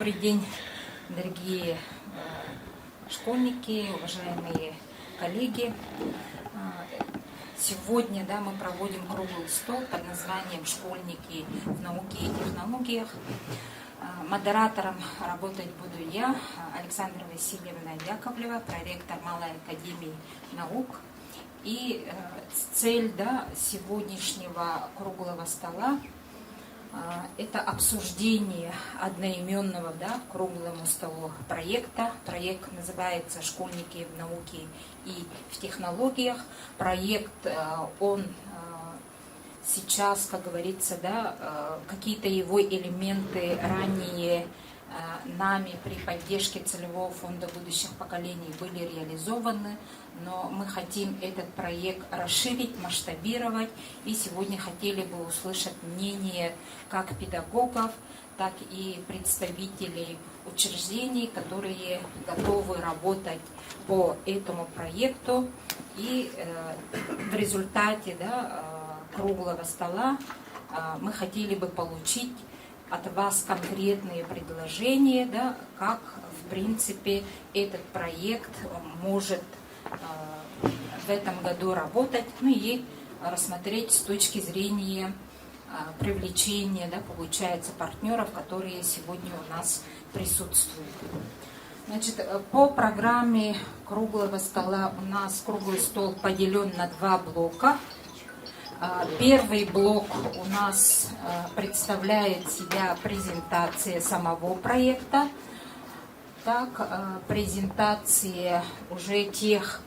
Добрый день, дорогие школьники, уважаемые коллеги. Сегодня мы проводим круглый стол под названием «Школьники в науке и технологиях». Модератором работать буду я, Александра Васильевна Яковлева, проректор Малой академии наук. И цель сегодняшнего круглого стола – это обсуждение одноименного круглому столу проекта. Проект называется «Школьники в науке и в технологиях». Проект, он сейчас, как говорится, какие-то его элементы ранее нами при поддержке целевого фонда будущих поколений были реализованы, но мы хотим этот проект расширить, масштабировать, и сегодня хотели бы услышать мнение как педагогов, так и представителей учреждений, которые готовы работать по этому проекту. И в результате круглого стола мы хотели бы получить от вас конкретные предложения, как в принципе этот проект может в этом году работать, и рассмотреть с точки зрения привлечения, получается, партнеров, которые сегодня у нас присутствуют. Значит, по программе круглого стола у нас круглый стол поделен на два блока. Первый блок у нас представляет себя презентация самого проекта, презентация уже тех,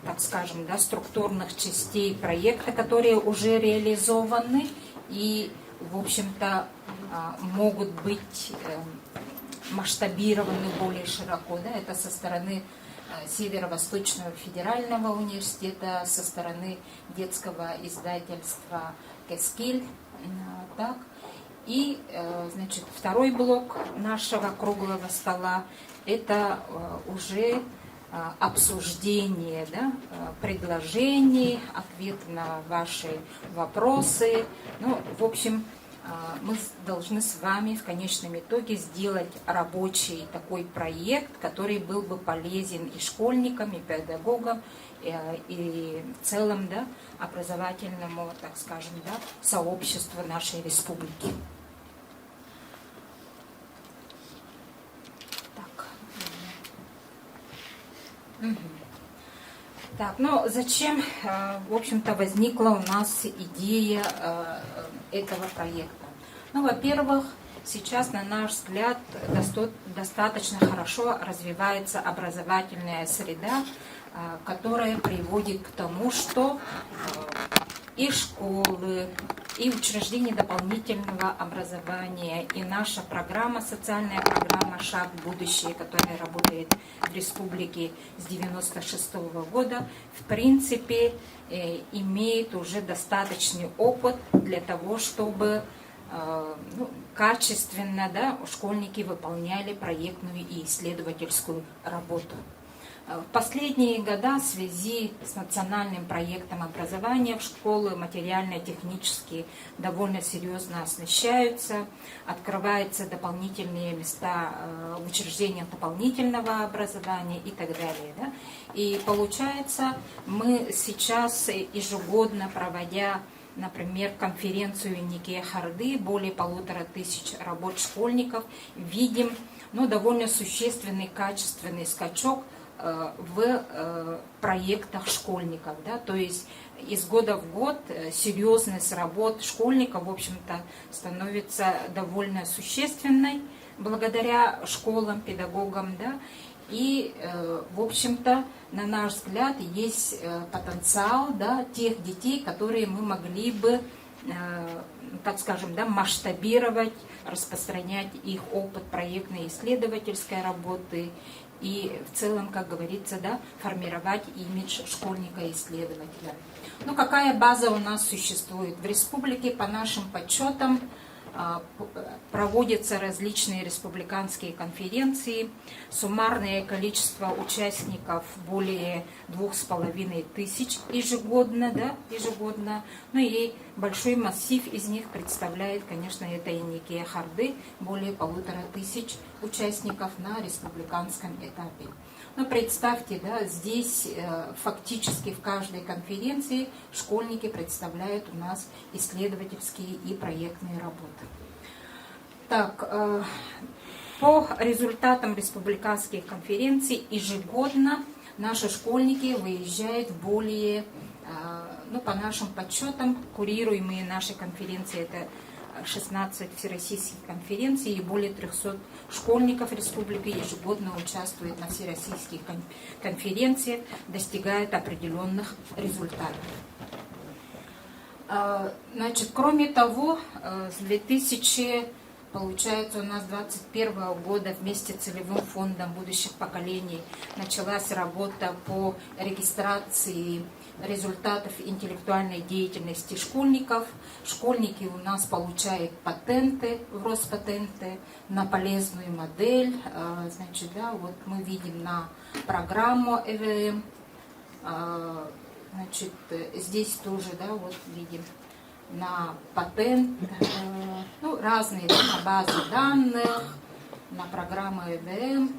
так скажем, структурных частей проекта, которые уже реализованы и, в общем-то, могут быть масштабированы более широко. Это со стороны Северо-Восточного федерального университета, со стороны детского издательства «Кескиль». И, значит, второй блок нашего круглого стола – это уже обсуждение предложений, ответ на ваши вопросы. В общем, мы должны с вами в конечном итоге сделать рабочий такой проект, который был бы полезен и школьникам, и педагогам, и в целом образовательному, так скажем, сообществу нашей республики. Зачем, в общем-то, возникла у нас идея этого проекта? Во-первых, сейчас, на наш взгляд, достаточно хорошо развивается образовательная среда, которая приводит к тому, что и школы, и учреждения дополнительного образования, и наша программа, социальная программа «Шаг в будущее», которая работает в республике с 1996 года, в принципе, имеет уже достаточный опыт для того, чтобы качественно школьники выполняли проектную и исследовательскую работу. В последние годы в связи с национальным проектом образования в школы материально-технически довольно серьезно оснащаются, открываются дополнительные места в учреждениях дополнительного образования и так далее. И получается, мы сейчас ежегодно, проводя, например, конференцию Нике Харды, более 1500 работ школьников, видим довольно существенный качественный скачок в проектах школьников. То есть из года в год серьезность работ школьников, в общем-то, становится довольно существенной благодаря школам, педагогам. И, в общем-то, на наш взгляд, есть потенциал тех детей, которые мы могли бы, так скажем, масштабировать, распространять их опыт проектной исследовательской работы и в целом, как говорится, формировать имидж школьника-исследователя. Какая база у нас существует? В республике, по нашим подсчетам, проводятся различные республиканские конференции, суммарное количество участников более 2500 ежегодно, да, ежегодно. Ну и большой массив из них представляет, конечно, это и Никия Харды, более 1500 участников на республиканском этапе. Но представьте, да, здесь фактически в каждой конференции школьники представляют у нас исследовательские и проектные работы. Так, по результатам республиканских конференций ежегодно наши школьники выезжают в более, ну, по нашим подсчетам, курируемые наши конференции, это 16 всероссийских конференций, и более 300 школьников республики ежегодно участвуют на всероссийских конференциях, достигают определенных результатов. Значит, кроме того, с 2021 года вместе с целевым фондом будущих поколений началась работа по регистрации результатов интеллектуальной деятельности школьников. Школьники у нас получают патенты в Роспатенты на полезную модель. Значит, да, вот мы видим на программу ЭВМ. Значит, здесь тоже, да, вот видим на патент, ну, разные, на базы данных, на программу ЭВМ,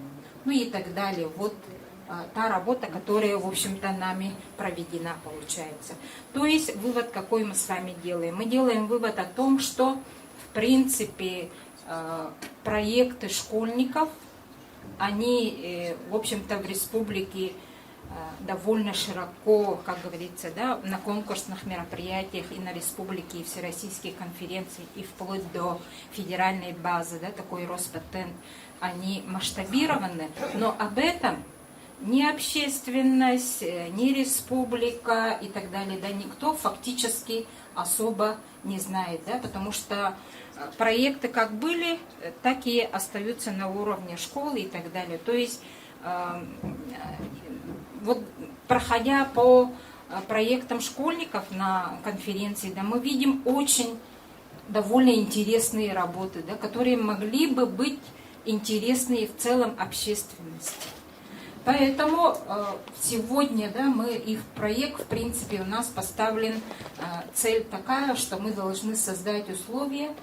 ну и так далее. Вот та работа, которая, в общем-то, нами проведена, получается. То есть вывод какой мы с вами делаем? Мы делаем вывод о том, что, в принципе, проекты школьников, они, в общем-то, в республике довольно широко, как говорится, да, на конкурсных мероприятиях и на республике, и всероссийских конференций, и вплоть до федеральной базы, да, такой Роспатент, они масштабированы, но об этом ни общественность, ни республика и так далее, да, никто фактически особо не знает, да, потому что проекты как были, так и остаются на уровне школы и так далее. То есть вот проходя по проектам школьников на конференции, да, мы видим очень довольно интересные работы, да, которые могли бы быть интересны в целом общественности. Поэтому сегодня, да, мы и в проект, в принципе, у нас поставлен цель такая, что мы должны создать условия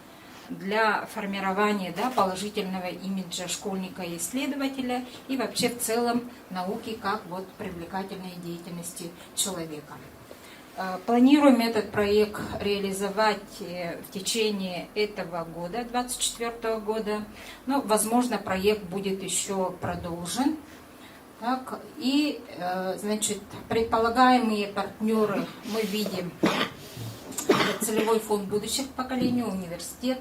для формирования, да, положительного имиджа школьника и исследователя и вообще в целом науки как вот привлекательной деятельности человека. Планируем этот проект реализовать в течение этого года, 2024 года. Но, возможно, проект будет еще продолжен. Так, и, значит, предполагаемые партнеры мы видим: целевой фонд будущих поколений, университет,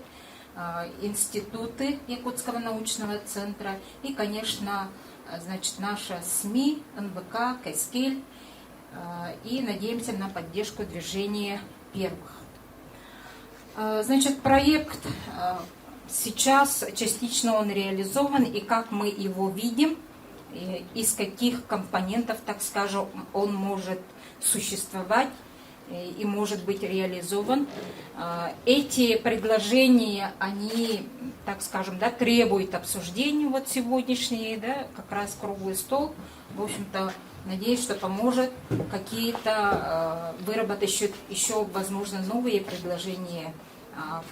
институты Якутского научного центра и, конечно, значит, наша СМИ, НВК, Кэскель, и надеемся на поддержку движения первых. Значит, проект сейчас частично он реализован, и как мы его видим, из каких компонентов, так скажем, он может существовать и может быть реализован. Эти предложения, они, так скажем, да, требуют обсуждения, вот сегодняшние, да, как раз круглый стол, в общем-то, надеюсь, что поможет какие-то выработать еще, возможно, новые предложения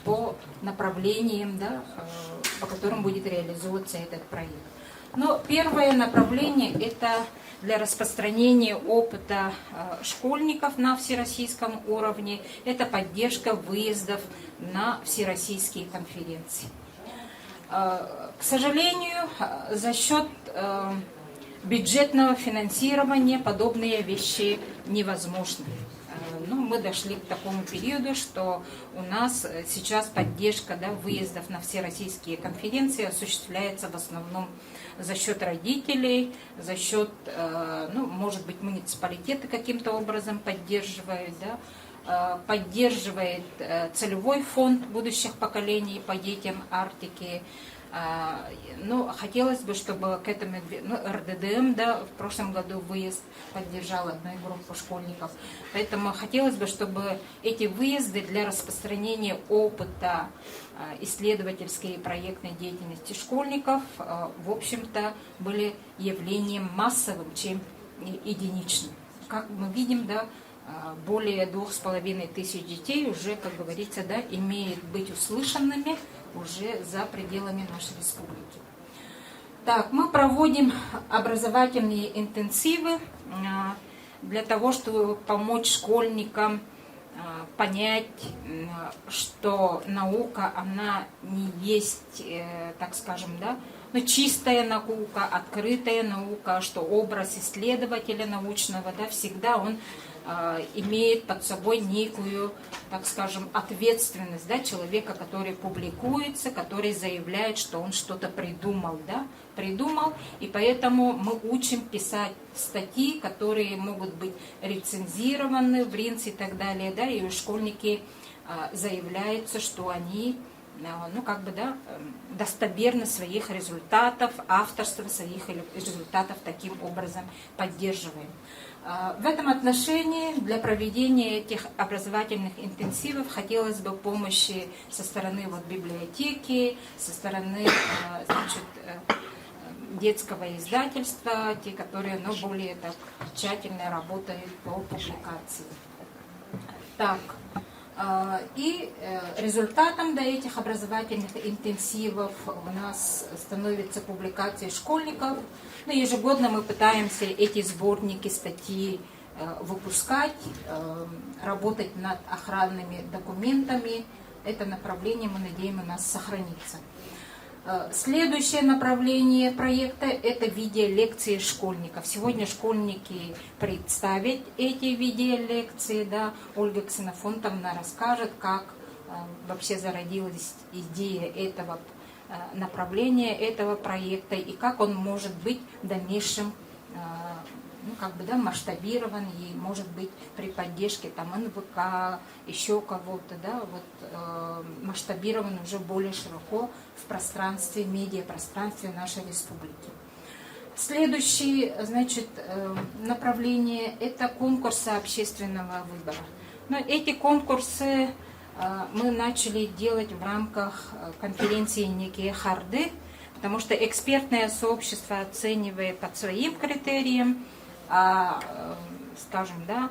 по направлениям, да, по которым будет реализовываться этот проект. Но первое направление – это для распространения опыта школьников на всероссийском уровне, это поддержка выездов на всероссийские конференции. К сожалению, за счет бюджетного финансирования подобные вещи невозможны. Ну, мы дошли к такому периоду, что у нас сейчас поддержка, да, выездов на всероссийские конференции осуществляется в основном за счет родителей, за счет, ну, может быть, муниципалитеты каким-то образом поддерживают, да, поддерживает целевой фонд будущих поколений по детям Арктики, Но хотелось бы, чтобы к этому, РДДМ, да, в прошлом году выезд поддержал одну группу школьников. Поэтому хотелось бы, чтобы эти выезды для распространения опыта исследовательской и проектной деятельности школьников, в общем-то, были явлением массовым, чем единичным. Как мы видим, да, более 2500 детей уже, как говорится, да, имеют быть услышанными уже за пределами нашей республики. Так, мы проводим образовательные интенсивы для того, чтобы помочь школьникам понять, что наука, она не есть, так скажем, да, но чистая наука, открытая наука, что образ исследователя научного, да, всегда он имеет под собой некую, так скажем, ответственность, да, человека, который публикуется, который заявляет, что он что-то придумал, да, и поэтому мы учим писать статьи, которые могут быть рецензированы в РИНС и так далее, да, и школьники заявляются, что они, ну, как бы, да, достоверно своих результатов, авторство своих результатов таким образом поддерживаем. В этом отношении для проведения этих образовательных интенсивов хотелось бы помощи со стороны вот библиотеки, со стороны, значит, детского издательства, те, которые, ну, более так тщательно работают по публикации. Так, и результатом до этих образовательных интенсивов у нас становится публикация школьников. Но ежегодно мы пытаемся эти сборники, статьи выпускать, работать над охранными документами. Это направление, мы надеемся, у нас сохранится. Следующее направление проекта – это видеолекции школьников. Сегодня школьники представят эти видеолекции. Да. Ольга Ксенофонтовна расскажет, как вообще зародилась идея этого направления, этого проекта и как он может быть в дальнейшем, ну, как бы, да, масштабирован и может быть при поддержке там НВК, еще кого-то, да, вот, масштабирован уже более широко в пространстве, медиапространстве нашей республики. Следующее, значит, направление – это конкурсы общественного выбора. Но эти конкурсы мы начали делать в рамках конференции некие харды, потому что экспертное сообщество оценивает по своим критериям, скажем, да,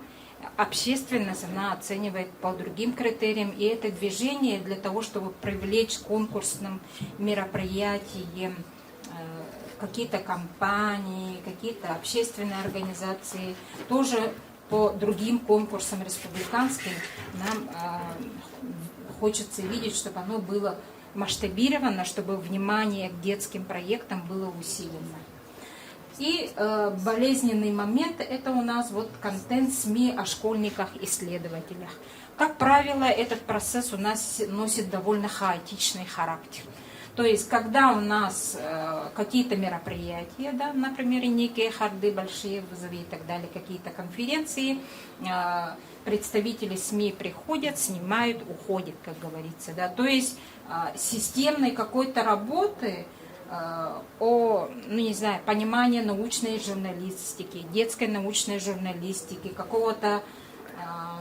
общественность она оценивает по другим критериям, и это движение для того, чтобы привлечь к конкурсным мероприятиям какие-то компании, какие-то общественные организации, тоже по другим конкурсам республиканским нам хочется видеть, чтобы оно было масштабировано, чтобы внимание к детским проектам было усилено. И болезненный момент – это у нас вот контент СМИ о школьниках-исследователях. Как правило, этот процесс у нас носит довольно хаотичный характер. То есть, когда у нас какие-то мероприятия, да, например, некие харды, большие вызовы и так далее, какие-то конференции, представители СМИ приходят, снимают, уходят, как говорится. Да. То есть, системной какой-то работы о, ну, не знаю, понимании научной журналистики, детской научной журналистики, какого-то,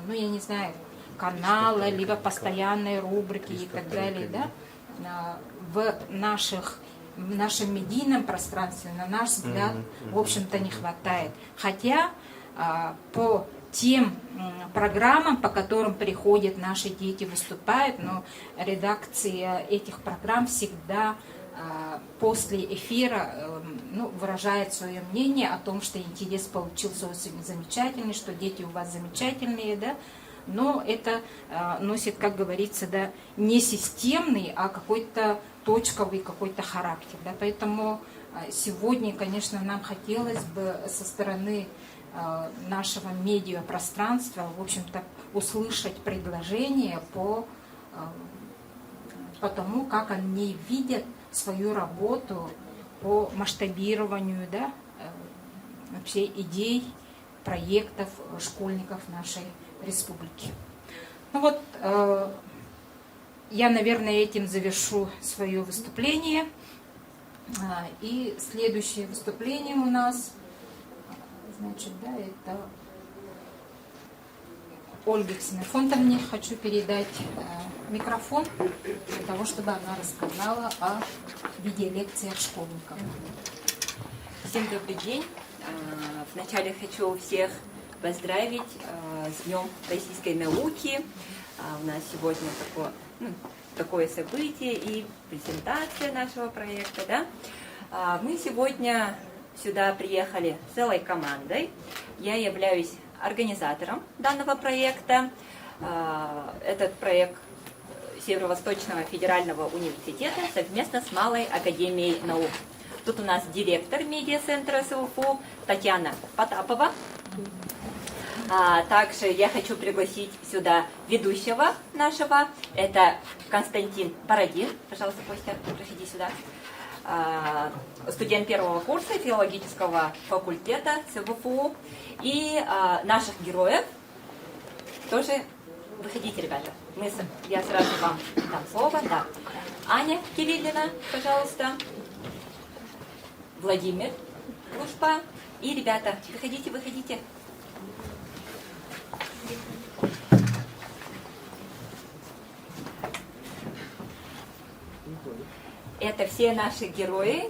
ну, я не знаю, канала, либо постоянной рубрики и так далее, да, в нашем медийном пространстве, на наш взгляд, в общем-то, не хватает. Хотя по тем программам, по которым приходят наши дети, выступают, но редакция этих программ всегда после эфира, ну, выражает свое мнение о том, что интерес получился очень замечательный, что дети у вас замечательные, да, но это носит, как говорится, да, не системный, а какой-то точковый какой-то характер. Да, поэтому сегодня, конечно, нам хотелось бы со стороны нашего медиапространства, в общем-то, услышать предложения по тому, как они видят свою работу по масштабированию, да, вообще идей, проектов школьников нашей республики. Ну вот, я, наверное, этим завершу свое выступление. И следующее выступление у нас, значит, да, это Ольге Ксенофонтовне. Хочу передать микрофон для того, чтобы она рассказала о видеолекциях школьников. Всем добрый день. Вначале хочу всех поздравить с Днем российской науки. У нас сегодня такое событие и презентация нашего проекта. Да? Мы сегодня сюда приехали целой командой. Я являюсь организатором данного проекта. Этот проект Северо-Восточного федерального университета совместно с Малой академией наук. Тут у нас директор медиа-центра СВФУ Татьяна Потапова. Также я хочу пригласить сюда ведущего нашего. Это Константин Бородин. Пожалуйста, Костя, проходи сюда. Студент первого курса филологического факультета СВФУ. И наших героев тоже. Выходите, ребята. Я сразу вам дам слово. Да. Аня Кириллина, пожалуйста. Владимир Лушпа. И, ребята, выходите, выходите. Это все наши герои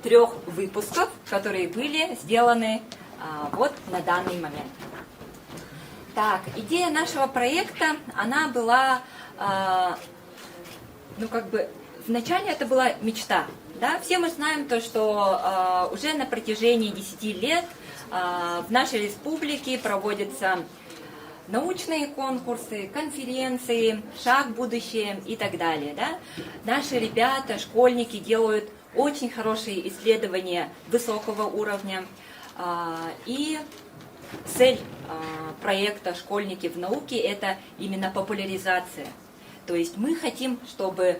3 выпусков, которые были сделаны вот на данный момент. Так, идея нашего проекта, она была, вначале это была мечта. Да? Все мы знаем то, что уже на протяжении 10 лет в нашей республике проводятся научные конкурсы, конференции, шаг в будущее и так далее. Да? Наши ребята, школьники делают очень хорошие исследования высокого уровня. И цель проекта «Школьники в науке» – это именно популяризация. То есть мы хотим, чтобы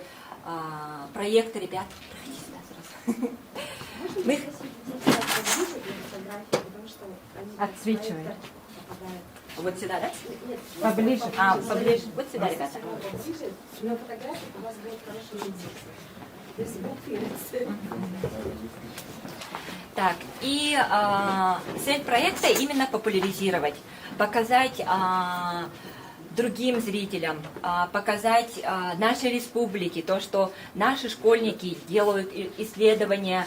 проекты, ребят, проходите сюда сразу. Отсвечивает. Вот сюда, да? Нет, Поближе. Поближе. Вот сюда, ребята. на фотографии у вас будет хорошо видеться. То есть будет. Так, и цель проекта именно популяризировать, показать другим зрителям, показать нашей республике то, что наши школьники делают исследования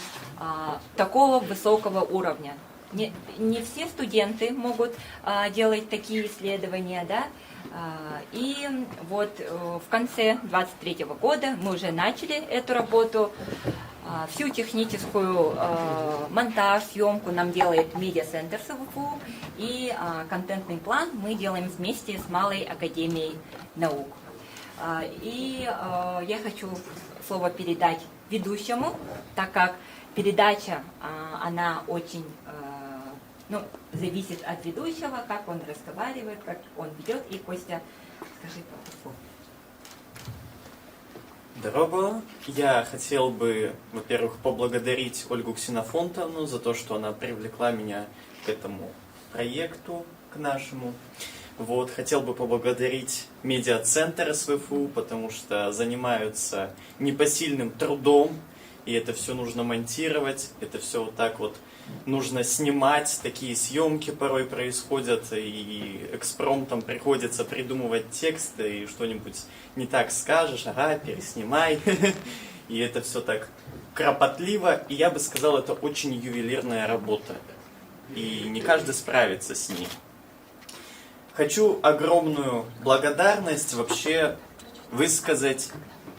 такого высокого уровня. Не все студенты могут делать такие исследования, да? И вот в конце 2023 года мы уже начали эту работу. Всю техническую монтаж, съемку нам делает медиа-центр СВФУ, и контентный план мы делаем вместе с Малой академией наук. И я хочу слово передать ведущему, так как передача, она очень зависит от ведущего, как он разговаривает, как он ведет. И, Костя, скажи пару слов. Здорово. Я хотел бы, во-первых, поблагодарить Ольгу Ксенофонтовну за то, что она привлекла меня к этому проекту, к нашему. Вот. Хотел бы поблагодарить медиа-центр СВФУ, потому что занимаются непосильным трудом, и это все нужно монтировать, это все вот так вот нужно снимать, такие съемки порой происходят, и экспромтом приходится придумывать тексты, и что-нибудь не так скажешь, ага, переснимай. И это все так кропотливо, и я бы сказал, это очень ювелирная работа. И не каждый справится с ней. Хочу огромную благодарность вообще высказать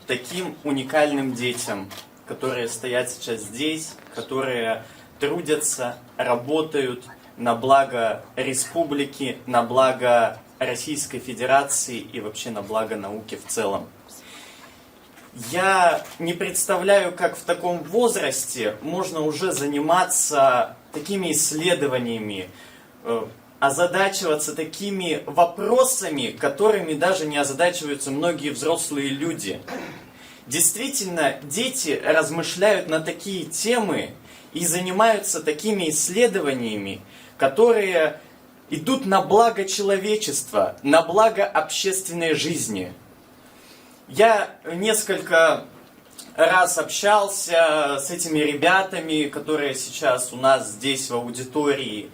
таким уникальным детям, которые стоят сейчас здесь, которые трудятся, работают на благо республики, на благо Российской Федерации и вообще на благо науки в целом. Я не представляю, как в таком возрасте можно уже заниматься такими исследованиями, озадачиваться такими вопросами, которыми даже не озадачиваются многие взрослые люди. Действительно, дети размышляют на такие темы и занимаются такими исследованиями, которые идут на благо человечества, на благо общественной жизни. Я несколько раз общался с этими ребятами, которые сейчас у нас здесь в аудитории,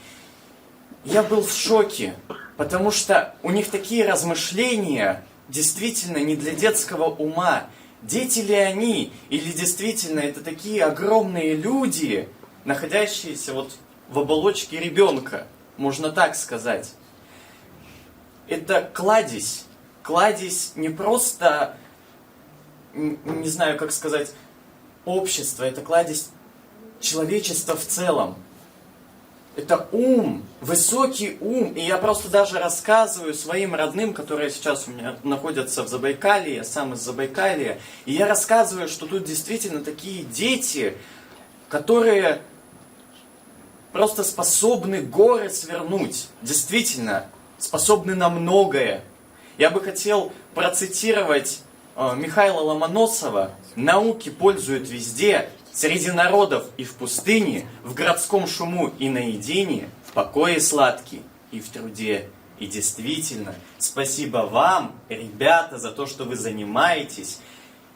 я был в шоке, потому что у них такие размышления действительно не для детского ума. Дети ли они, или действительно это такие огромные люди, находящиеся вот в оболочке ребенка, можно так сказать. Это кладезь не просто, не знаю, как сказать, общество, это кладезь человечества в целом. Это ум, высокий ум. И я просто даже рассказываю своим родным, которые сейчас у меня находятся в Забайкалье, я сам из Забайкалья, и я рассказываю, что тут действительно такие дети, которые просто способны горы свернуть. Действительно, способны на многое. Я бы хотел процитировать Михаила Ломоносова: «Науки пользуют везде, среди народов и в пустыне, в городском шуму и наедине, в покое сладкий и в труде». И действительно, спасибо вам, ребята, за то, что вы занимаетесь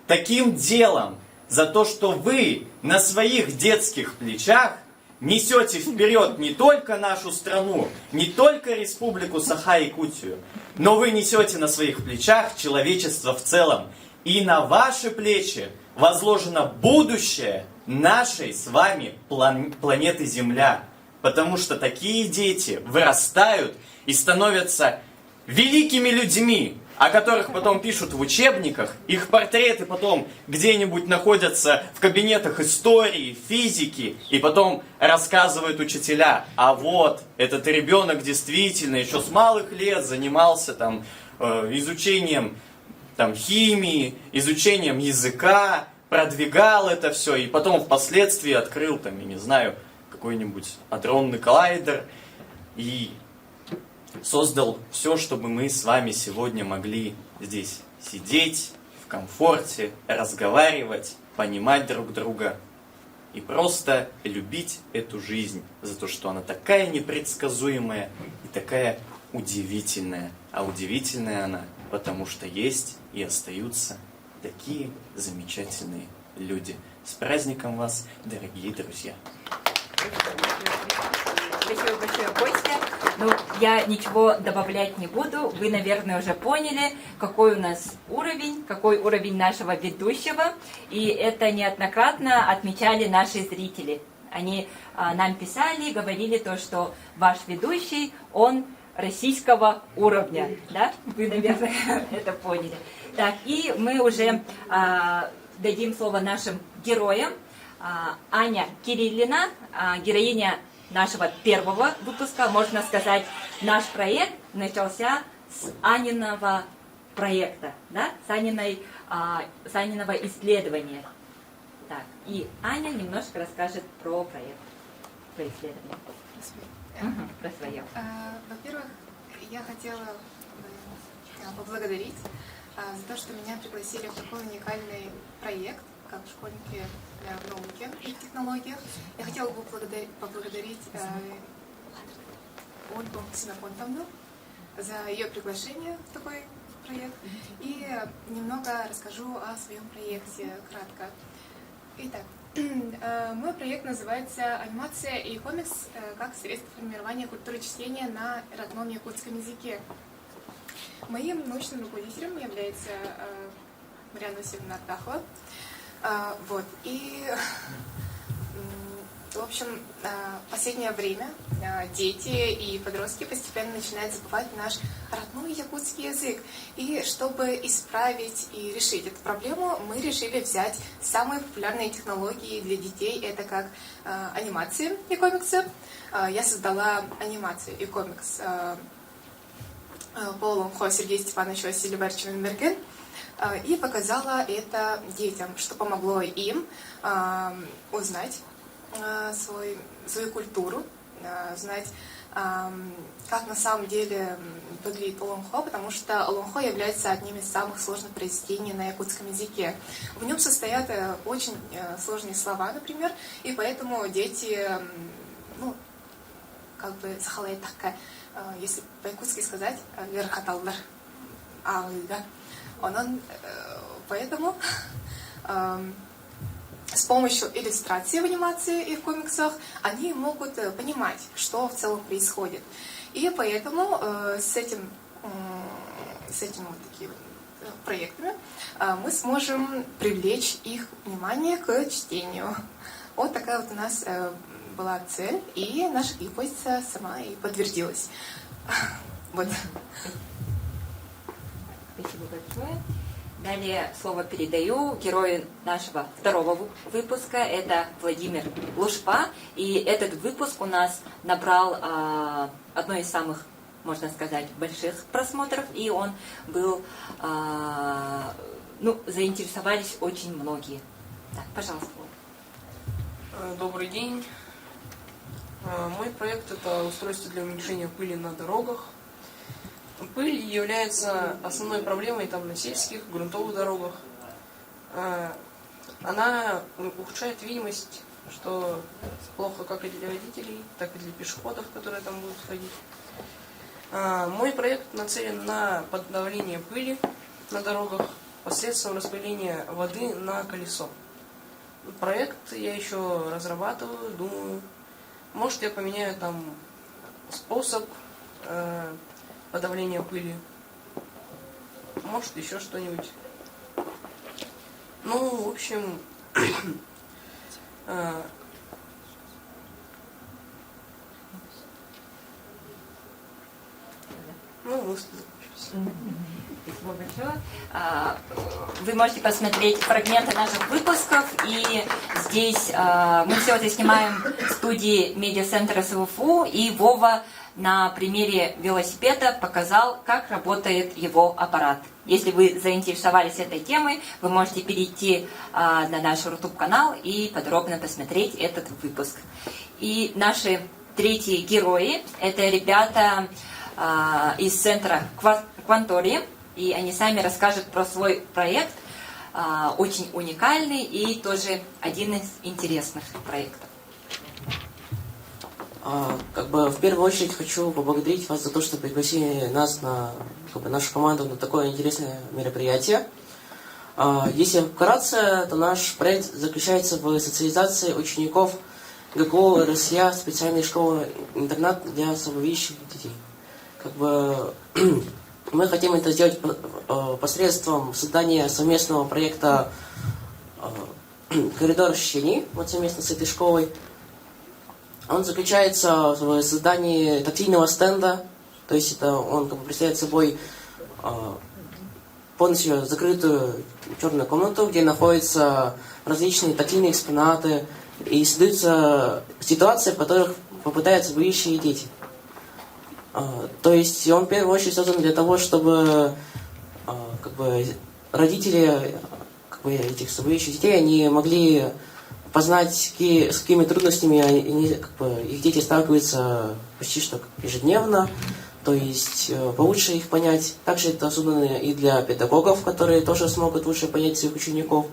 таким делом, за то, что вы на своих детских плечах несете вперед не только нашу страну, не только Республику Саха-Якутию, но вы несете на своих плечах человечество в целом. И на ваши плечи возложено будущее нашей с вами планеты Земля. Потому что такие дети вырастают и становятся великими людьми, о которых потом пишут в учебниках, их портреты потом где-нибудь находятся в кабинетах истории, физики, и потом рассказывают учителя: а вот этот ребенок действительно еще с малых лет занимался там изучением химии, изучением языка, продвигал это все, и потом впоследствии открыл там, я не знаю, какой-нибудь адронный коллайдер и создал все, чтобы мы с вами сегодня могли здесь сидеть в комфорте, разговаривать, понимать друг друга и просто любить эту жизнь за то, что она такая непредсказуемая и такая удивительная. А удивительная она, потому что есть и остаются такие замечательные люди. С праздником вас, дорогие друзья! Спасибо большое, Костя. Ну, я ничего добавлять не буду. Вы, наверное, уже поняли, какой у нас уровень, какой уровень нашего ведущего. И это неоднократно отмечали наши зрители. Они нам писали, говорили то, что ваш ведущий, он российского уровня. Да? Вы, наверное, это поняли. Так, и мы уже дадим слово нашим героям. Аня Кириллина, героиня нашего первого выпуска, можно сказать, наш проект начался с Аниного проекта, да? с Аниного исследования. Так, и Аня немножко расскажет про проект, про исследование. Про свое. Во-первых, я хотела поблагодарить за то, что меня пригласили в такой уникальный проект, как школьники в науке и технологиях. Я хотела бы поблагодарить Ольгу Ксенофонтовну за ее приглашение в такой проект. И немного расскажу о своем проекте кратко. Итак, мой проект называется «Анимация и комикс как средство формирования культуры чтения на родном якутском языке». Моим научным руководителем является Марьяна Васильевна Артахова. Вот. И, в общем, в последнее время дети и подростки постепенно начинают забывать наш родной якутский язык. И чтобы исправить и решить эту проблему, мы решили взять самые популярные технологии для детей. Это как анимация и комиксы. Я создала анимацию и комикс по Ломхо Сергею Степановичу Васильевичу Венберген и показала это детям, что помогло им узнать свою культуру, знать, как на самом деле выглядит Олонхо, потому что Олонхо является одним из самых сложных произведений на якутском языке. В нем состоят очень сложные слова, например, и поэтому дети, ну, как бы захалай такая, если по-якутски сказать, верхаталдар, поэтому с помощью иллюстрации в анимации и в комиксах они могут понимать, что в целом происходит. И поэтому с этими вот такими проектами мы сможем привлечь их внимание к чтению. Вот такая вот у нас была цель, и наша гипотеза сама и подтвердилась. Вот. Спасибо большое. Далее слово передаю герою нашего второго выпуска. Это Владимир Лушпа. И этот выпуск у нас набрал одно из самых, можно сказать, больших просмотров. И он был, заинтересовались очень многие. Так, пожалуйста. Добрый день. Мой проект – это устройство для уменьшения пыли на дорогах. Пыль является основной проблемой на сельских, грунтовых дорогах. Она ухудшает видимость, что плохо как и для водителей, так и для пешеходов, которые там будут ходить. Мой проект нацелен на подавление пыли на дорогах посредством распыления воды на колесо. Проект я еще разрабатываю, думаю. Может, я поменяю там способ подавления пыли. Может, еще что-нибудь. В общем, мысли закончились. Спасибо большое. Вы можете посмотреть фрагменты наших выпусков. И здесь мы все это снимаем в студии медиацентра СВФУ. И Вова на примере велосипеда показал, как работает его аппарат. Если вы заинтересовались этой темой, вы можете перейти на наш YouTube-канал и подробно посмотреть этот выпуск. И наши третьи герои – это ребята из центра Квантори. И они сами расскажут про свой проект, очень уникальный и тоже один из интересных проектов. В первую очередь хочу поблагодарить вас за то, что пригласили нас нашу команду на такое интересное мероприятие. Если вкратце, то наш проект заключается в социализации учеников ГКУ РСЯ специальной школы-интернат для слабовидящих детей. Мы хотим это сделать посредством создания совместного проекта «Коридор ощущений», совместно с этой школой. Он заключается в создании тактильного стенда, то есть он представляет собой полностью закрытую черную комнату, где находятся различные тактильные экспонаты, и создаются ситуации, в которых попытаются видящие дети. То есть он в первую очередь создан для того, чтобы родители этих слабовидящих детей они могли познать, с какими трудностями их дети сталкиваются почти что ежедневно, то есть получше их понять. Также это создано и для педагогов, которые тоже смогут лучше понять своих учеников.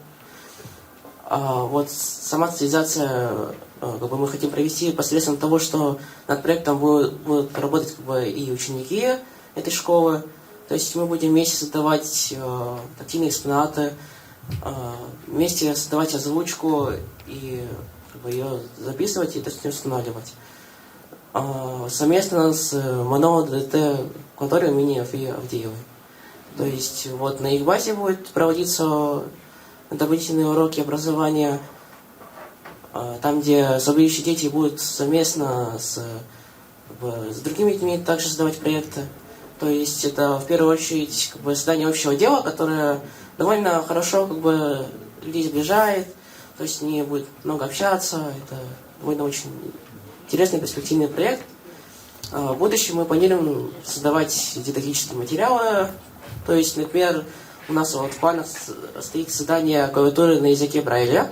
Сама социализация мы хотим провести посредством того, что над проектом будут работать и ученики этой школы. То есть мы будем вместе создавать тактильные экспонаты, вместе создавать озвучку и ее записывать и точнее устанавливать. Совместно с МНО ДТ Квантори имени Авдеевой. То есть на их базе будут проводиться дополнительные уроки образования, там, где слабовидящие дети будут совместно с другими детьми также создавать проекты. То есть это в первую очередь создание общего дела, которое довольно хорошо людей сближает, то есть они будут много общаться, это довольно очень интересный перспективный проект. В будущем мы планируем создавать дидактические материалы, то есть, например, у нас в планах стоит создание клавиатуры на языке Брайля,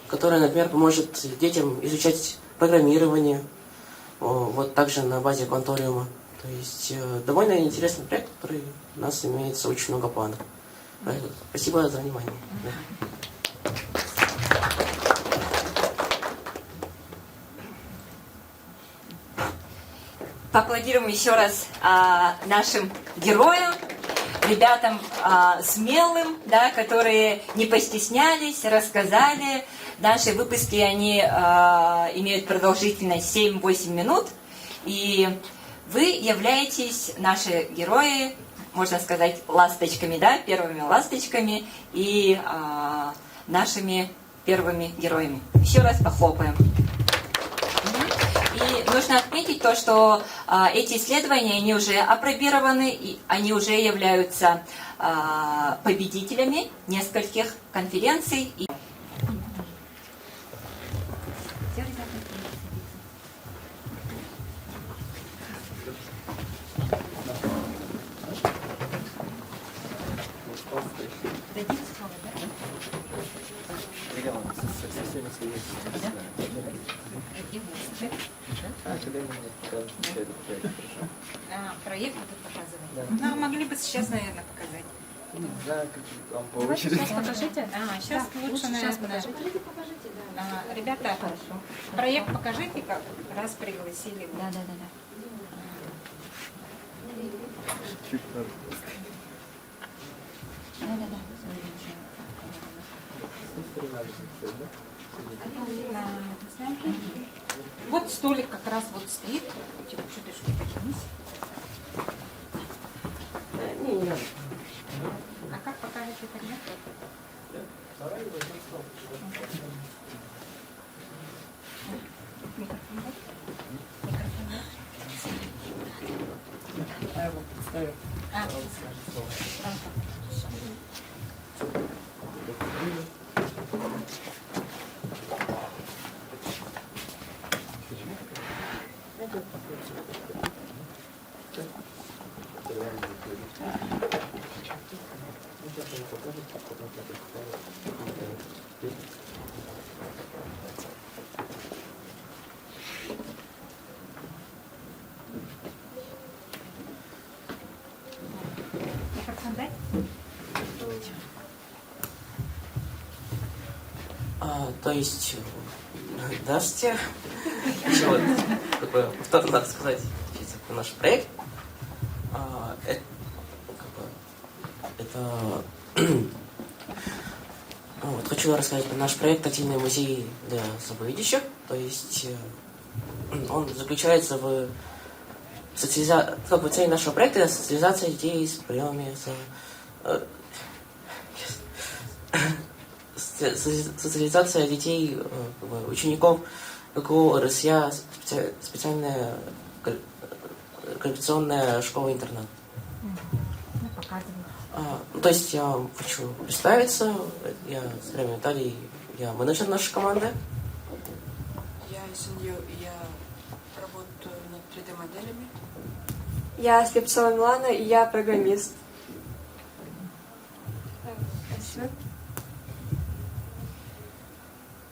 которая, например, поможет детям изучать программирование, также на базе Кванториума. То есть довольно интересный проект, который у нас имеется очень много планов. Спасибо за внимание. Поаплодируем еще раз нашим героям. ребятам смелым, да, которые не постеснялись, рассказали. Наши выпуски, они имеют продолжительность 7-8 минут. И вы являетесь, наши герои, можно сказать, ласточками, да, первыми ласточками и нашими первыми героями. Еще раз похлопаем. И нужно отметить то, что эти исследования, они уже апробированы, и они уже являются победителями нескольких конференций. Проект вот этот показывать. Ну, могли бы сейчас, наверное, показать. Давайте сейчас покажите. Сейчас Да, лучше, сейчас наверное. покажите. Покажите, да. Ребята, проект покажите, как раз пригласили. Да. Вот столик как раз вот стоит. Чуточку поднимись. А как покажете тогда? Микрофон, да? Микрофон, да? Микрофон, да? То есть, здравствуйте. Еще вот, как бы, повторно надо сказать, про наш проект. Вот, хочу рассказать про наш проект «Тактильный музей для слабовидящих». То есть, он заключается в цель нашего проекта — это социализация детей с проблемами социализация детей, учеников ГКУ РСЯ, специальная коррекционная школа-интернат. То есть я хочу представиться. Я Стрема Виталий, я менеджер нашей команды. Я Синью, я работаю над 3D-моделями. Я Слепцова Милана, и я программист.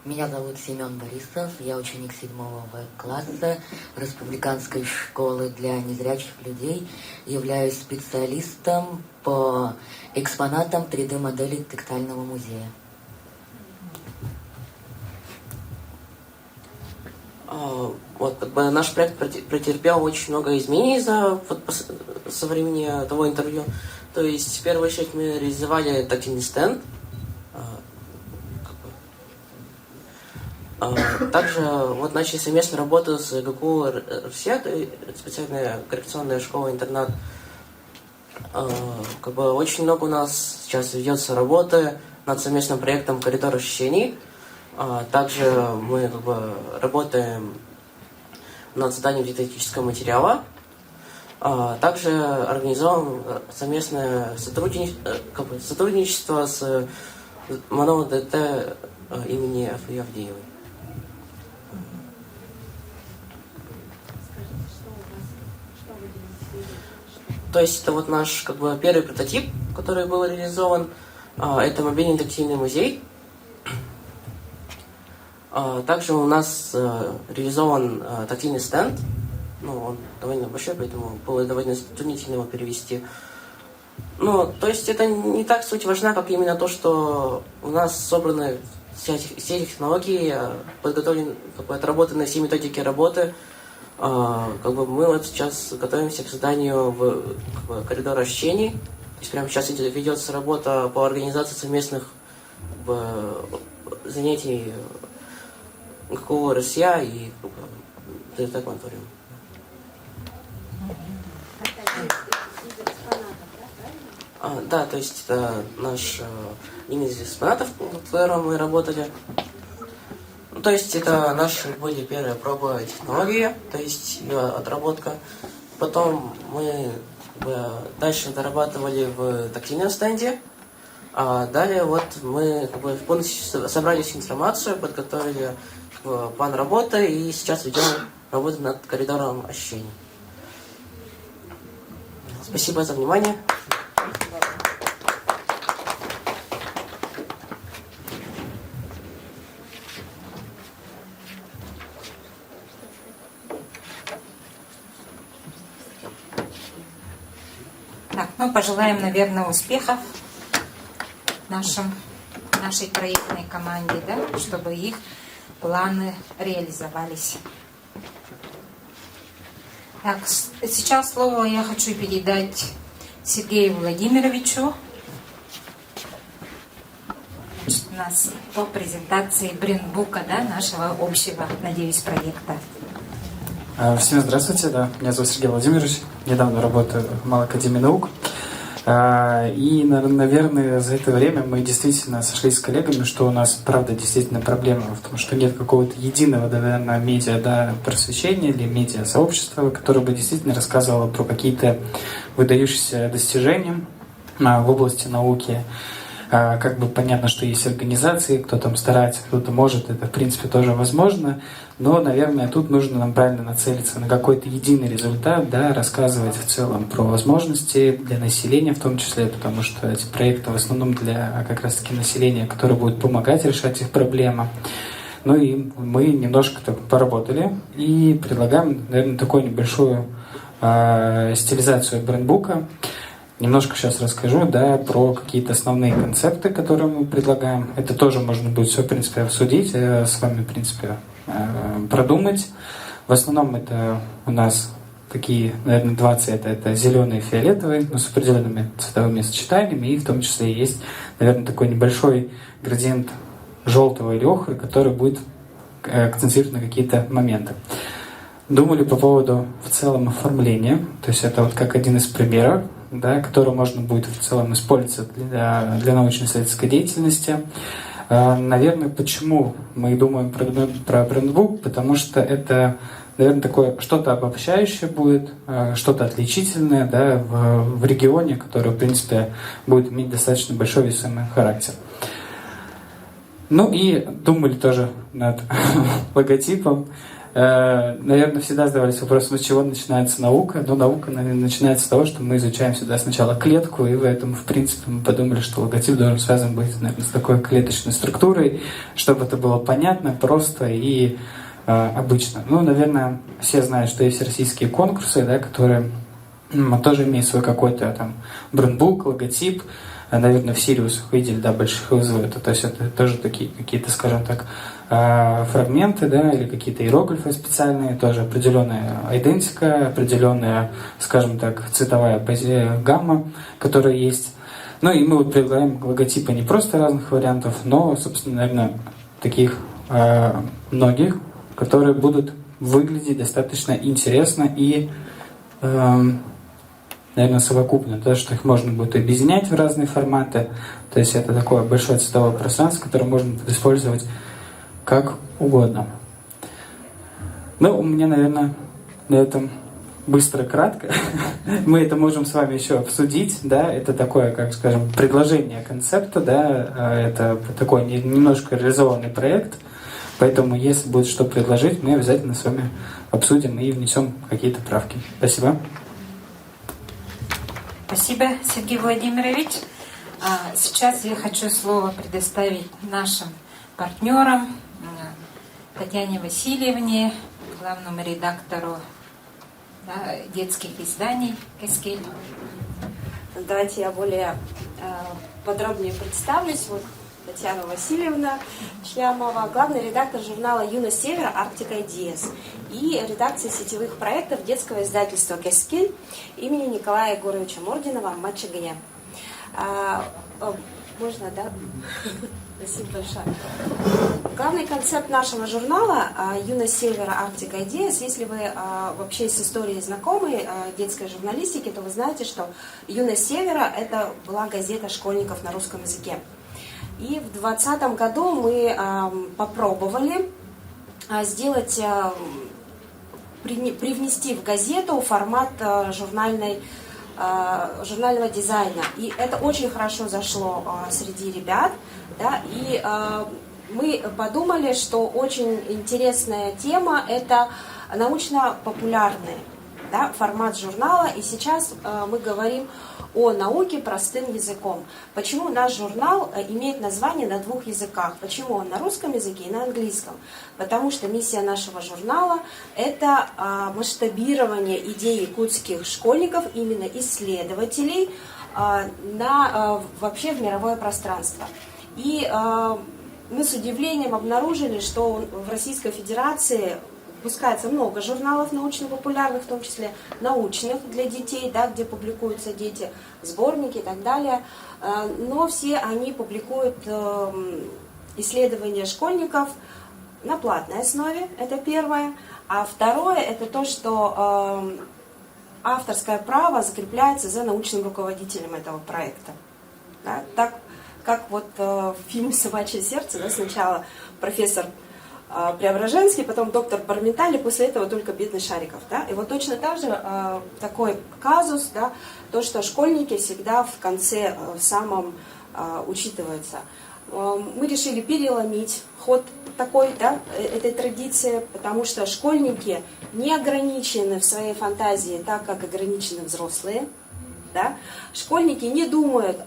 Меня зовут Семен Борисов, я ученик 7 класса Республиканской школы для незрячих людей, являюсь специалистом по экспонатам 3D-моделей тактильного музея. Вот, как бы наш проект претерпел очень много изменений со времени того интервью. То есть, в первую очередь, мы реализовали тактильный стенд. Также вот начали совместную работу с ГКУ РСЯ, специальная коррекционная школа-интернат. Как бы очень много у нас сейчас ведется работы над совместным проектом «Коридор ощущений». Также мы как бы работаем над созданием дидактического материала. Также организовываем совместное сотрудничество с МАНО ДТ имени Афы Авдеевой. То есть это вот наш как бы первый прототип, который был реализован. Это мобильный тактильный музей. Также у нас реализован тактильный стенд. Ну, он довольно большой, поэтому было довольно затруднительно его перевести. Ну, то есть это не так суть важна, как именно то, что у нас собраны все технологии, подготовлены, как бы отработаны все методики работы. Как бы мы вот сейчас готовимся к созданию коридора ощущений. есть прямо сейчас ведется работа по организации совместных занятий ГКО РСЯ и ТТ Кванториум. Да, то есть это наш один из экспонатов, над которым мы работали. Ну, то есть это наши были первые пробы технологии, то есть ее отработка. Потом мы дальше дорабатывали в тактильном стенде. А далее вот мы полностью собрали всю информацию, подготовили план работы и сейчас ведем работу над коридором ощущений. Спасибо за внимание. Так, ну, пожелаем, наверное, успехов нашей проектной команде, да, чтобы их планы реализовались. Так, сейчас слово я хочу передать Сергею Владимировичу. У нас по презентации брендбука, да, нашего общего, надеюсь, проекта. Всем здравствуйте, да, меня зовут Сергей Владимирович, недавно работаю в Малой академии наук. И, наверное, за это время мы действительно сошлись с коллегами, что у нас, правда, действительно проблема в том, что нет какого-то единого, наверное, медиа, да, просвещения или медиа-сообщества, которое бы действительно рассказывало про какие-то выдающиеся достижения в области науки. Как бы понятно, что есть организации, кто там старается, кто-то может, это в принципе тоже возможно, но, наверное, тут нужно нам правильно нацелиться на какой-то единый результат, да, рассказывать в целом про возможности для населения в том числе, потому что эти проекты в основном для как раз-таки населения, которое будет помогать решать их проблемы. Ну и мы немножко так поработали и предлагаем, наверное, такую небольшую стилизацию брендбука. Немножко сейчас расскажу, да, про какие-то основные концепты, которые мы предлагаем. Это тоже можно будет все, в принципе, обсудить, с вами, в принципе, продумать. В основном это у нас такие, наверное, два цвета. Это зеленый и фиолетовый, но с определенными цветовыми сочетаниями. И в том числе есть, наверное, такой небольшой градиент желтого или охры, который будет акцентировать на какие-то моменты. Думали по поводу в целом оформления. То есть это вот как один из примеров, да, который можно будет в целом использовать для научно-исследовательской деятельности. Наверное, почему мы думаем про брендбук? Потому что это, наверное, такое что-то обобщающее будет, что-то отличительное, да, в регионе, которое, в принципе, будет иметь достаточно большой весомый характер. Ну и думали тоже над логотипом. Наверное, всегда задавались вопросом, с чего начинается наука. Но наука, наверное, начинается с того, что мы изучаем всегда сначала клетку, и поэтому, в принципе, мы подумали, что логотип должен связан быть, наверное, с такой клеточной структурой, чтобы это было понятно, просто и обычно. Ну, наверное, все знают, что есть российские конкурсы, да, которые тоже имеют свой какой-то там брендбук, логотип. Наверное, в Сириусах видели, да, больших вызовов. То есть это тоже такие какие-то, скажем так, фрагменты, да, или какие-то иероглифы специальные, тоже определенная идентика, определенная, скажем так, цветовая гамма, которая есть. Ну и мы вот предлагаем логотипы не просто разных вариантов, но, собственно, наверное, таких многих, которые будут выглядеть достаточно интересно и, наверное, совокупно, то, что их можно будет объединять в разные форматы. То есть это такое большое цветовое пространство, которое можно использовать как угодно. Ну, у меня, наверное, на этом быстро, кратко. Мы это можем с вами еще обсудить, да, это такое, как скажем, предложение концепта, да, это такой немножко реализованный проект, поэтому, если будет что предложить, мы обязательно с вами обсудим и внесем какие-то правки. Спасибо. Спасибо, Сергей Владимирович. Сейчас я хочу слово предоставить нашим партнерам, Татьяне Васильевне, главному редактору, да, детских изданий «Кескель». Давайте я более подробнее представлюсь. Вот Татьяна Васильевна Шлямова, главный редактор журнала «Юность Севера. Арктика Ideas» и редакции сетевых проектов детского издательства «Кескель» имени Николая Егоровича Мординова «Мачагая». Можно, да? Спасибо большое. Главный концепт нашего журнала «Юность Севера. Арктика Ideas». Если вы вообще с историей знакомы детской журналистики, то вы знаете, что «Юность Севера» — это была газета школьников на русском языке. И в 2020 году мы попробовали сделать, привнести в газету формат журнального дизайна. И это очень хорошо зашло среди ребят. Да, и мы подумали, что очень интересная тема – это научно-популярный, да, формат журнала. И сейчас мы говорим о науке простым языком. Почему наш журнал имеет название на двух языках? Почему он на русском языке и на английском? Потому что миссия нашего журнала – это масштабирование идей якутских школьников, именно исследователей, вообще в мировое пространство. И мы с удивлением обнаружили, что в Российской Федерации выпускается много журналов научно-популярных, в том числе научных для детей, да, где публикуются дети, сборники и так далее. Но все они публикуют исследования школьников на платной основе, это первое. А второе, это то, что авторское право закрепляется за научным руководителем этого проекта. Да, так как вот в фильме «Собачье сердце», да, сначала профессор Преображенский, потом доктор Барменталь, и после этого только бедный Шариков. Да? И вот точно так же такой казус, да, то, что школьники всегда в конце самом учитываются. Мы решили переломить ход такой, да, этой традиции, потому что школьники не ограничены в своей фантазии так, как ограничены взрослые. Да? Школьники не думают,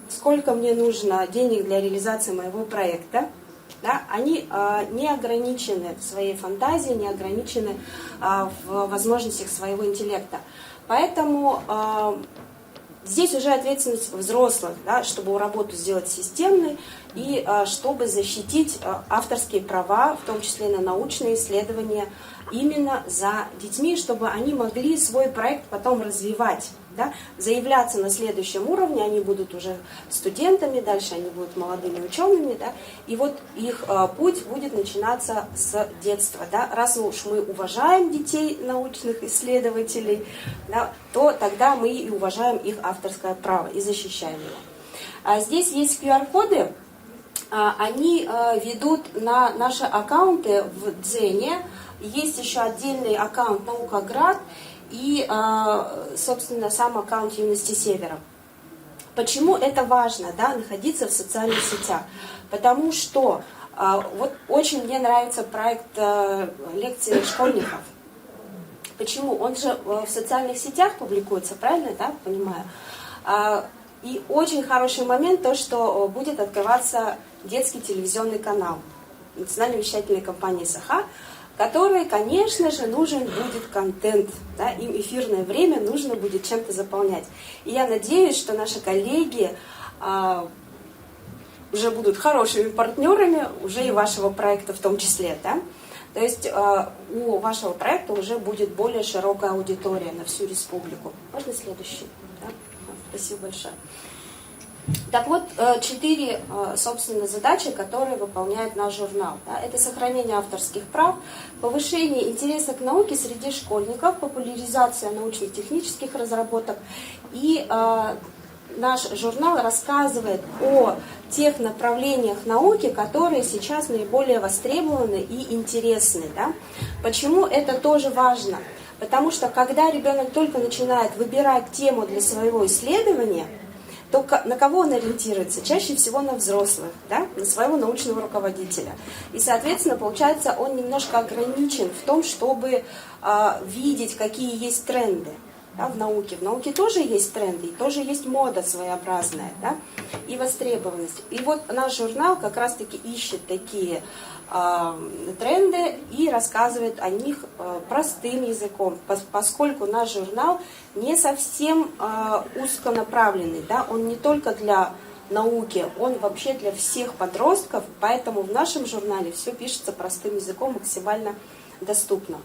сколько мне нужно денег для реализации моего проекта. Да? Они не ограничены в своей фантазии, не ограничены в возможностях своего интеллекта. Поэтому здесь уже ответственность взрослых, да, чтобы работу сделать системной и чтобы защитить авторские права, в том числе на научные исследования, именно за детьми, чтобы они могли свой проект потом развивать. Да, заявляться на следующем уровне, они будут уже студентами, дальше они будут молодыми учеными, да, и вот их путь будет начинаться с детства. Да. Раз уж мы уважаем детей, научных исследователей, да, то тогда мы и уважаем их авторское право и защищаем его. Здесь есть QR-коды, они ведут на наши аккаунты в Дзене, есть еще отдельный аккаунт «Наукоград», и, собственно, сам аккаунт «Юности Севера». Почему это важно, да, находиться в социальных сетях? Потому что вот очень мне нравится проект лекции школьников. Почему? Он же в социальных сетях публикуется, правильно, да, понимаю? И очень хороший момент то, что будет открываться детский телевизионный канал национальной вещательной компании «Саха», который, конечно же, нужен будет контент, да, им эфирное время нужно будет чем-то заполнять. И я надеюсь, что наши коллеги уже будут хорошими партнерами, уже и вашего проекта в том числе. Да? То есть у вашего проекта уже будет более широкая аудитория на всю республику. Можно следующий? Да? Спасибо большое. Так вот, 4, собственно, задачи, которые выполняет наш журнал. Да, это сохранение авторских прав, повышение интереса к науке среди школьников, популяризация научно-технических разработок. И наш журнал рассказывает о тех направлениях науки, которые сейчас наиболее востребованы и интересны. Да. Почему это тоже важно? Потому что когда ребенок только начинает выбирать тему для своего исследования, то на кого он ориентируется? Чаще всего на взрослых, да? На своего научного руководителя. И, соответственно, получается, он немножко ограничен в том, чтобы видеть, какие есть тренды, да, в науке. В науке тоже есть тренды, и тоже есть мода своеобразная, да? И востребованность. И вот наш журнал как раз-таки ищет такие тренды и рассказывает о них простым языком, поскольку наш журнал не совсем узконаправленный, да, он не только для науки, он вообще для всех подростков, поэтому в нашем журнале все пишется простым языком, максимально доступно.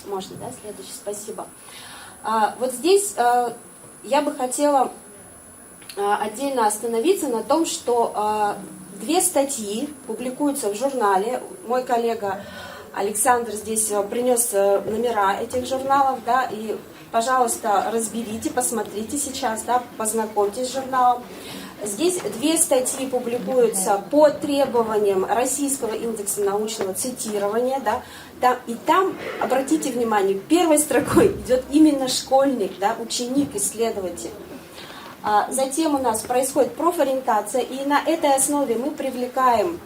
Можно, да, следующий, спасибо. Вот здесь я бы хотела отдельно остановиться на том, что 2 статьи публикуются в журнале. Мой коллега Александр здесь принес номера этих журналов, да, и, пожалуйста, разберите, посмотрите сейчас, да, познакомьтесь с журналом. Здесь 2 статьи публикуются по требованиям Российского индекса научного цитирования, да, и там, обратите внимание, первой строкой идет именно школьник, да, ученик, исследователь. Затем у нас происходит профориентация, и на этой основе мы привлекаем,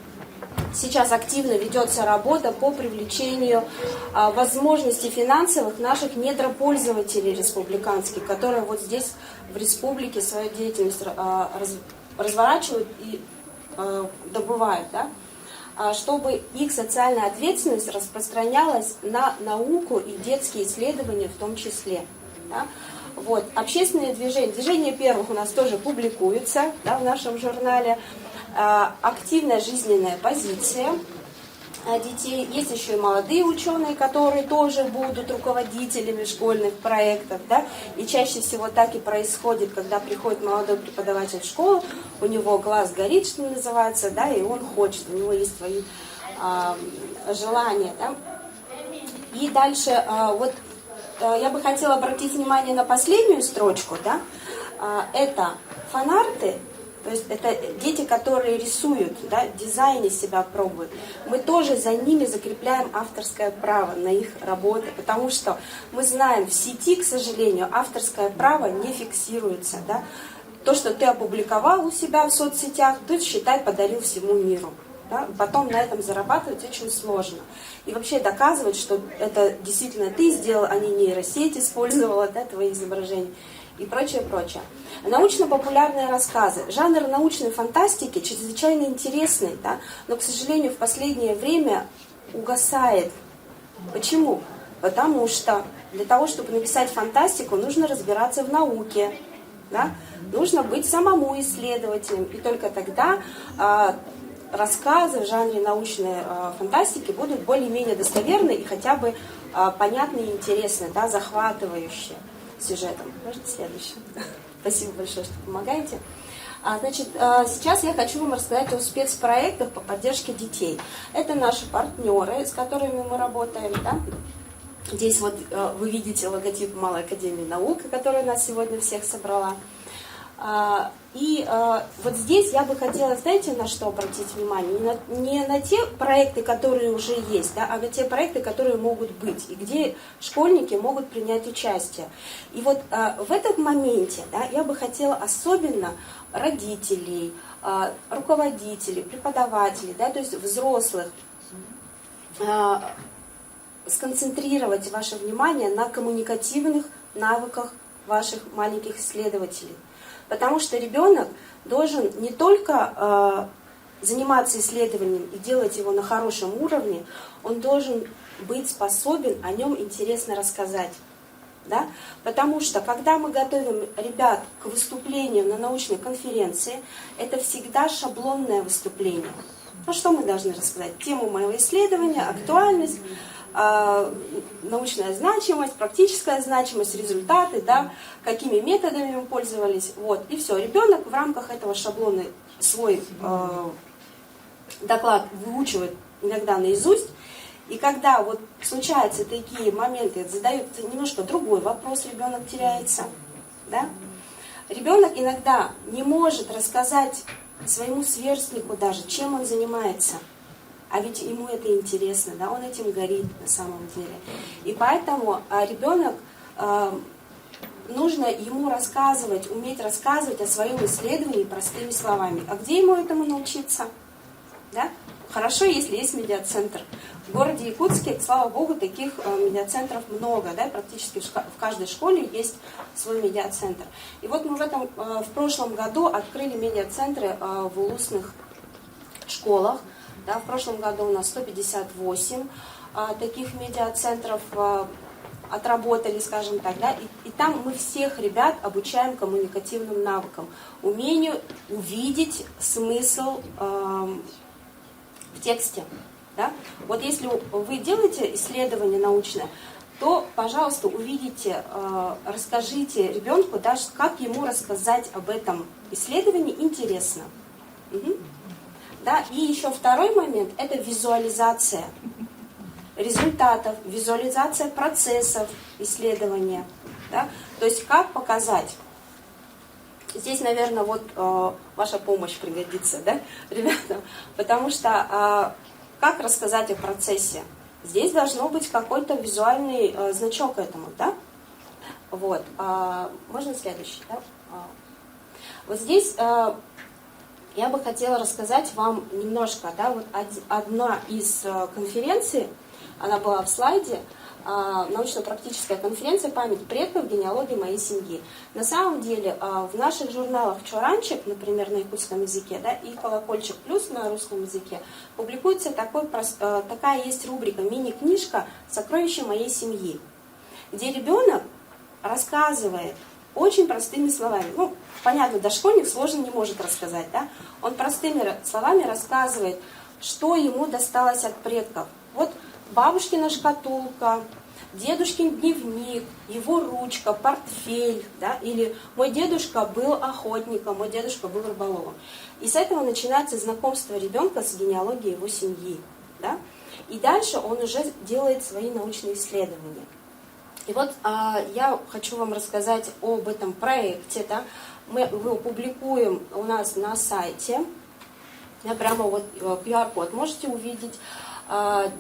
сейчас активно ведется работа по привлечению возможностей финансовых наших недропользователей республиканских, которые вот здесь в республике свою деятельность разворачивают и добывают, да, чтобы их социальная ответственность распространялась на науку и детские исследования в том числе. Да. Вот. Общественные движения, движение первых у нас тоже публикуется, да, в нашем журнале. Активная жизненная позиция детей. Есть еще и молодые ученые, которые тоже будут руководителями школьных проектов. Да? И чаще всего так и происходит, когда приходит молодой преподаватель в школу, у него глаз горит, что называется, да, и он хочет, у него есть свои желания. Да? И дальше вот я бы хотела обратить внимание на последнюю строчку. Да? Это фанарты. То есть это дети, которые рисуют, да, в дизайне себя пробуют. Мы тоже за ними закрепляем авторское право на их работы, потому что мы знаем, в сети, к сожалению, авторское право не фиксируется. Да. То, что ты опубликовал у себя в соцсетях, ты, считай, подарил всему миру. Да. Потом на этом зарабатывать очень сложно. И вообще доказывать, что это действительно ты сделал, а не нейросеть использовала, да, твои изображения. И прочее, прочее. Научно-популярные рассказы. Жанр научной фантастики чрезвычайно интересный, да, но, к сожалению, в последнее время угасает. Почему? Потому что для того, чтобы написать фантастику, нужно разбираться в науке, да? Нужно быть самому исследователем, и только тогда рассказы в жанре научной фантастики будут более-менее достоверны и хотя бы понятны и интересны, да, захватывающие сюжетом. Можно следующий? Спасибо большое, что помогаете. Значит, сейчас я хочу вам рассказать о спецпроектах по поддержке детей. Это наши партнеры, с которыми мы работаем. Да? Здесь вот вы видите логотип Малой академии наук, которая нас сегодня всех собрала. И вот здесь я бы хотела, знаете, на что обратить внимание? Не на те проекты, которые уже есть, да, а на те проекты, которые могут быть, и где школьники могут принять участие. И вот в этом моменте, да, я бы хотела особенно родителей, руководителей, преподавателей, да, то есть взрослых, сконцентрировать ваше внимание на коммуникативных навыках ваших маленьких исследователей. Потому что ребенок должен не только заниматься исследованием и делать его на хорошем уровне, он должен быть способен о нем интересно рассказать. Да? Потому что, когда мы готовим ребят к выступлению на научной конференции, это всегда шаблонное выступление. Ну, что мы должны рассказать? Тему моего исследования, актуальность, научная значимость, практическая значимость, результаты, да, какими методами мы пользовались. Вот, и все. Ребенок в рамках этого шаблона свой доклад выучивает иногда наизусть. И когда вот случаются такие моменты, задают немножко другой вопрос, ребенок теряется. Да? Ребенок иногда не может рассказать своему сверстнику даже, чем он занимается. А ведь ему это интересно, да, он этим горит на самом деле. И поэтому ребенок, нужно ему рассказывать, уметь рассказывать о своем исследовании простыми словами. А где ему этому научиться? Да? Хорошо, если есть медиацентр. В городе Якутске, слава богу, таких медиацентров много, да, практически в каждой школе есть свой медиацентр. И вот мы в прошлом году открыли медиацентры в улусных школах. Да, в прошлом году у нас 158 таких медиацентров отработали, скажем так, да, и там мы всех ребят обучаем коммуникативным навыкам, умению увидеть смысл в тексте. Да? Вот если вы делаете исследование научное, то, пожалуйста, увидите, расскажите ребенку, да, как ему рассказать об этом исследовании интересно. Мгм. Да, и еще второй момент – это визуализация результатов, визуализация процессов исследования. Да? То есть как показать. Здесь, наверное, вот ваша помощь пригодится, да, ребята, потому что как рассказать о процессе? Здесь должно быть какой-то визуальный значок этому, да? Вот. Можно следующий, да? Вот здесь я бы хотела рассказать вам немножко, да, вот одна из конференций, она была в слайде, научно-практическая конференция «Память предков. Генеалогия моей семьи». На самом деле в наших журналах «Чуранчик», например, на якутском языке, да, и «Колокольчик плюс» на русском языке, публикуется такая есть рубрика «Мини-книжка. Сокровища моей семьи», где ребенок рассказывает очень простыми словами. Ну, понятно, дошкольник сложно не может рассказать, да? Он простыми словами рассказывает, что ему досталось от предков. Вот бабушкина шкатулка, дедушкин дневник, его ручка, портфель, да? Или мой дедушка был охотником, мой дедушка был рыболовом. И с этого начинается знакомство ребенка с генеалогией его семьи, да? И дальше он уже делает свои научные исследования. И вот я хочу вам рассказать об этом проекте. Да? Мы его публикуем у нас на сайте. Прямо вот QR-код можете увидеть,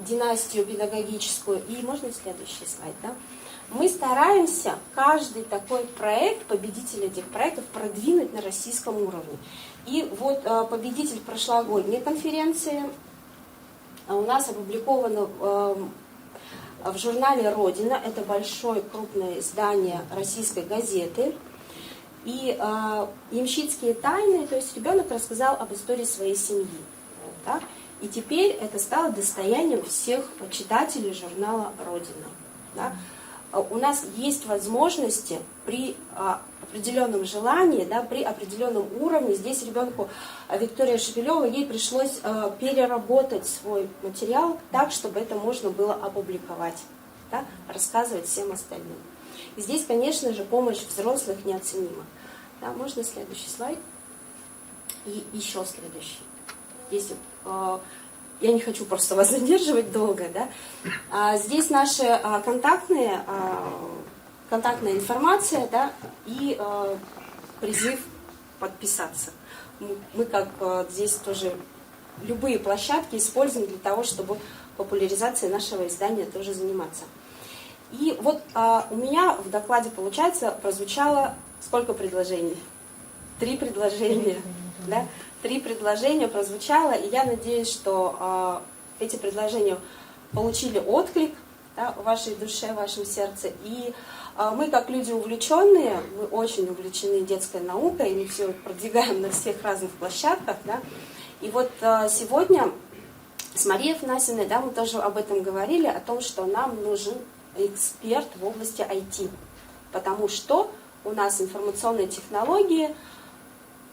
династию педагогическую. И можно следующий слайд. Да? Мы стараемся каждый такой проект, победитель этих проектов, продвинуть на российском уровне. И вот победитель прошлогодней конференции у нас опубликовано в журнале «Родина». Это большое крупное издание российской газеты. И ямщицкие тайны, то есть ребенок рассказал об истории своей семьи. Да? И теперь это стало достоянием всех читателей журнала «Родина». Да? У нас есть возможности при определенном желании, да, при определенном уровне. Здесь ребенку Виктория Шепелева, ей пришлось переработать свой материал так, чтобы это можно было опубликовать, да, рассказывать всем остальным. И здесь, конечно же, помощь взрослых неоценима. Да, можно следующий слайд? И еще следующий. Здесь я не хочу просто вас задерживать долго, да. Здесь наши контактная информация, да, и призыв подписаться. Мы как здесь тоже любые площадки используем для того, чтобы популяризацией нашего издания тоже заниматься. И вот у меня в докладе, получается, прозвучало сколько предложений? 3 предложения, да? 3 предложения прозвучало, и я надеюсь, что эти предложения получили отклик, да, в вашей душе, в вашем сердце. И мы, как люди увлеченные, мы очень увлечены детской наукой, и мы все продвигаем на всех разных площадках. Да. И вот сегодня с Марией Афанасьевной, да, мы тоже об этом говорили, о том, что нам нужен эксперт в области IT, потому что у нас информационные технологии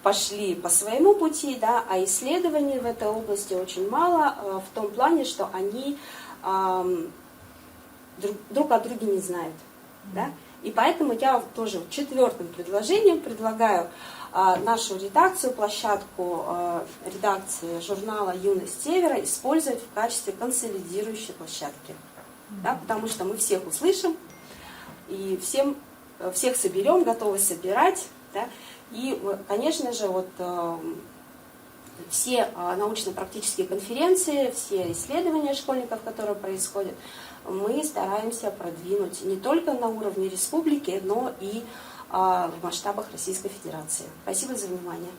пошли по своему пути, да, а исследований в этой области очень мало, в том плане, что они друг о друге не знают. Да? И поэтому я тоже 4-м предложением предлагаю нашу редакцию, площадку редакции журнала «Юность Севера» использовать в качестве консолидирующей площадки. Да? Потому что мы всех услышим и всех соберем, готовы собирать. Да? И, конечно же, вот все научно-практические конференции, все исследования школьников, которые происходят, мы стараемся продвинуть не только на уровне республики, но и в масштабах Российской Федерации. Спасибо за внимание.